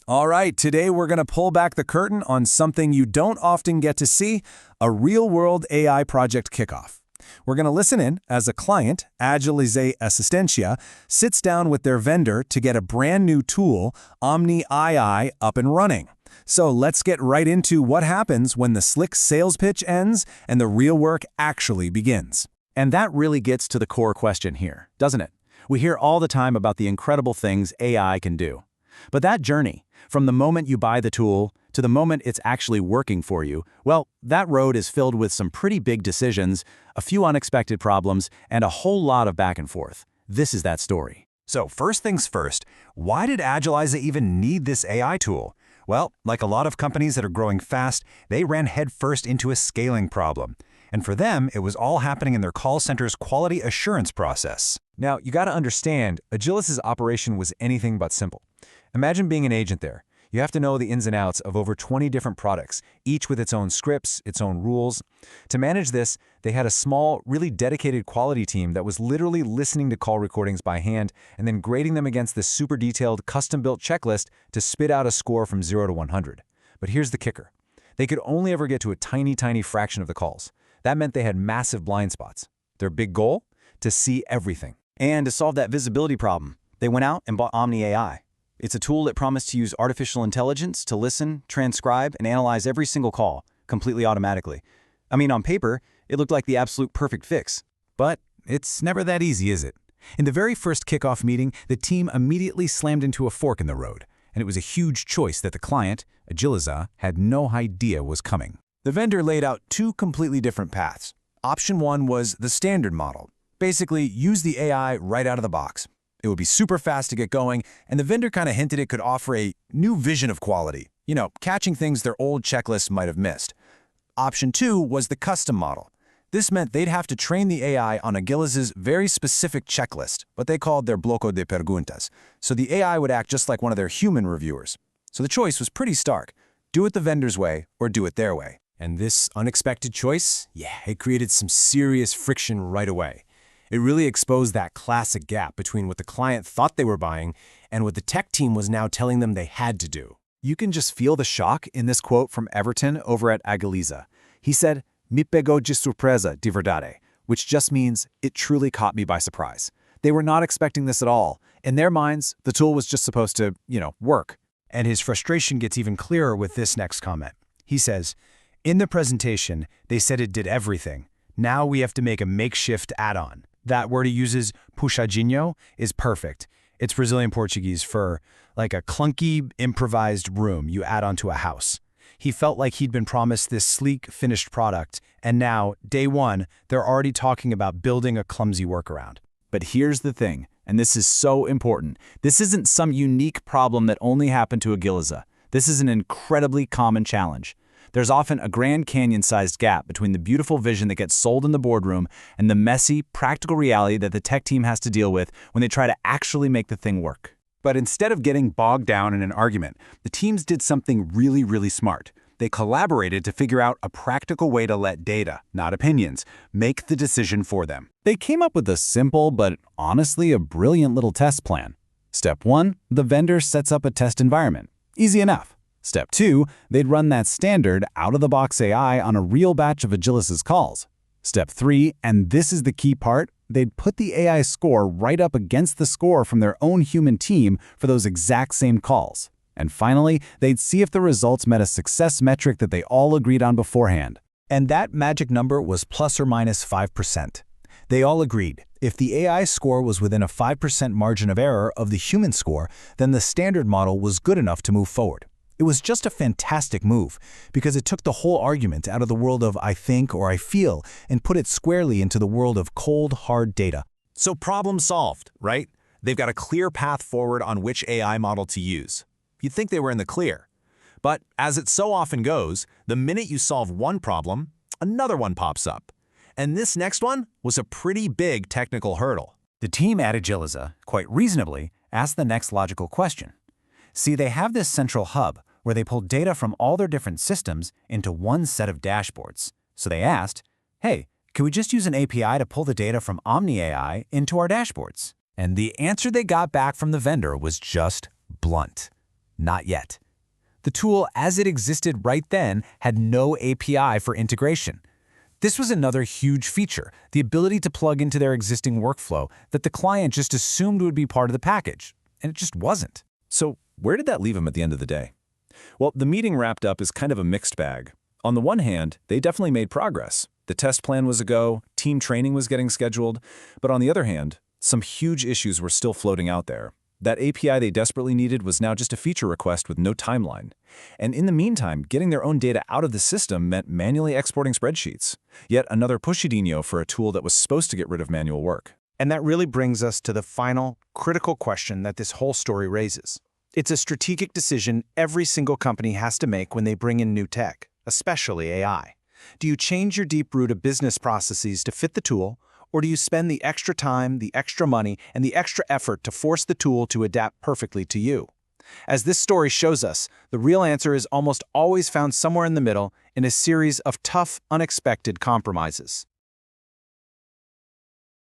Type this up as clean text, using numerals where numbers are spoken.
All right, today we're going to pull back the curtain on something you don't often get to see, a real-world AI project kickoff. We're going to listen in as a client, Agilize Assistencia, sits down with their vendor to get a brand new tool, Omni AI, up and running. So let's get right into what happens when the slick sales pitch ends and the real work actually begins. And that really gets to the core question here, doesn't it? We hear all the time about the incredible things AI can do. But that journey, from the moment you buy the tool to the moment it's actually working for you, well, that road is filled with some pretty big decisions, a few unexpected problems, and a whole lot of back and forth. This is that story. So first things first, why did Agilize even need this AI tool? Well, like a lot of companies that are growing fast, they ran headfirst into a scaling problem. And for them, it was all happening in their call center's quality assurance process. Now, you got to understand, Agilice's operation was anything but simple. Imagine being an agent there. You have to know the ins and outs of over 20 different products, each with its own scripts, its own rules. To manage this, they had a small, really dedicated quality team that was literally listening to call recordings by hand and then grading them against this super detailed, custom-built checklist to spit out a score from 0 to 100. But here's the kicker. They could only ever get to a tiny fraction of the calls. That meant they had massive blind spots. Their big goal? To see everything. And to solve that visibility problem, they went out and bought Omni AI. It's a tool that promised to use artificial intelligence to listen, transcribe, and analyze every single call, completely automatically. I mean, on paper, it looked like the absolute perfect fix. But it's never that easy, is it? In the very first kickoff meeting, the team immediately slammed into a fork in the road, and it was a huge choice that the client, Agilize, had no idea was coming. The vendor laid out two completely different paths. Option one was the standard model. Basically, use the AI right out of the box. It would be super fast to get going, and the vendor kind of hinted it could offer a new vision of quality, catching things their old checklists might have missed. Option two was the custom model. This meant they'd have to train the AI on Agilize's very specific checklist, what they called their bloco de perguntas, so the AI would act just like one of their human reviewers. So the choice was pretty stark. Do it the vendor's way or do it their way. And this unexpected choice, it created some serious friction right away. It really exposed that classic gap between what the client thought they were buying and what the tech team was now telling them they had to do. You can just feel the shock in this quote from Everton over at Agilize. He said, "Me pegou de surpresa, de verdade," which just means, it truly caught me by surprise. They were not expecting this at all. In their minds, the tool was just supposed to, work. And his frustration gets even clearer with this next comment. He says, "In the presentation, they said it did everything. Now we have to make a makeshift add-on." That word he uses, puxadinho, is perfect. It's Brazilian Portuguese for like a clunky, improvised room you add onto a house. He felt like he'd been promised this sleek, finished product, and now, day one, they're already talking about building a clumsy workaround. But here's the thing, and this is so important. This isn't some unique problem that only happened to Agilize. This is an incredibly common challenge. There's often a Grand Canyon-sized gap between the beautiful vision that gets sold in the boardroom and the messy, practical reality that the tech team has to deal with when they try to actually make the thing work. But instead of getting bogged down in an argument, the teams did something really smart. They collaborated to figure out a practical way to let data, not opinions, make the decision for them. They came up with a simple but honestly a brilliant little test plan. Step 1, the vendor sets up a test environment. Easy enough. Step 2, they'd run that standard out-of-the-box AI on a real batch of Agilize's calls. Step 3, and this is the key part, they'd put the AI score right up against the score from their own human team for those exact same calls. And finally, they'd see if the results met a success metric that they all agreed on beforehand. And that magic number was plus or minus 5%. They all agreed. If the AI score was within a 5% margin of error of the human score, then the standard model was good enough to move forward. It was just a fantastic move, because it took the whole argument out of the world of I think or I feel and put it squarely into the world of cold, hard data. So problem solved, right? They've got a clear path forward on which AI model to use. You'd think they were in the clear. But as it so often goes, the minute you solve one problem, another one pops up. And this next one was a pretty big technical hurdle. The team at Agilize, quite reasonably, asked the next logical question. See, they have this central hub where they pull data from all their different systems into one set of dashboards. So they asked, hey, can we just use an API to pull the data from Omni AI into our dashboards? And the answer they got back from the vendor was just blunt. Not yet. The tool, as it existed right then, had no API for integration. This was another huge feature, the ability to plug into their existing workflow that the client just assumed would be part of the package, and it just wasn't. So where did that leave them at the end of the day? Well, the meeting wrapped up as kind of a mixed bag. On the one hand, they definitely made progress. The test plan was a go, team training was getting scheduled, but on the other hand, some huge issues were still floating out there. That API they desperately needed was now just a feature request with no timeline. And in the meantime, getting their own data out of the system meant manually exporting spreadsheets. Yet another pushadinho for a tool that was supposed to get rid of manual work. And that really brings us to the final, critical question that this whole story raises. It's a strategic decision every single company has to make when they bring in new tech, especially AI. Do you change your deep-rooted business processes to fit the tool, or do you spend the extra time, the extra money, and the extra effort to force the tool to adapt perfectly to you? As this story shows us, the real answer is almost always found somewhere in the middle in a series of tough, unexpected compromises.